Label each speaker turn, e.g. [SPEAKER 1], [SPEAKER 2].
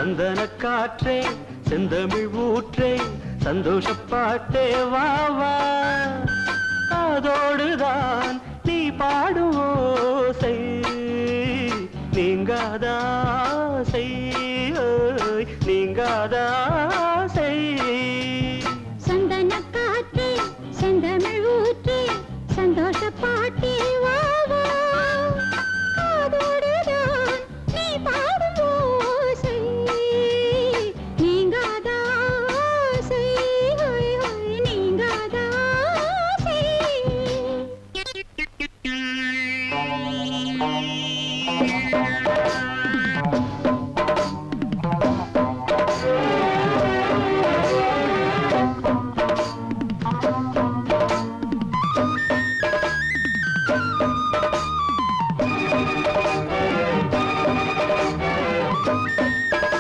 [SPEAKER 1] சந்தன காற்றே செந்தமிழ் ஊற்றே சந்தோஷப்பாட்டே வா வா அதோடுதான் நீ பாடும் ஓசை நீங்காதாசை நீங்காதா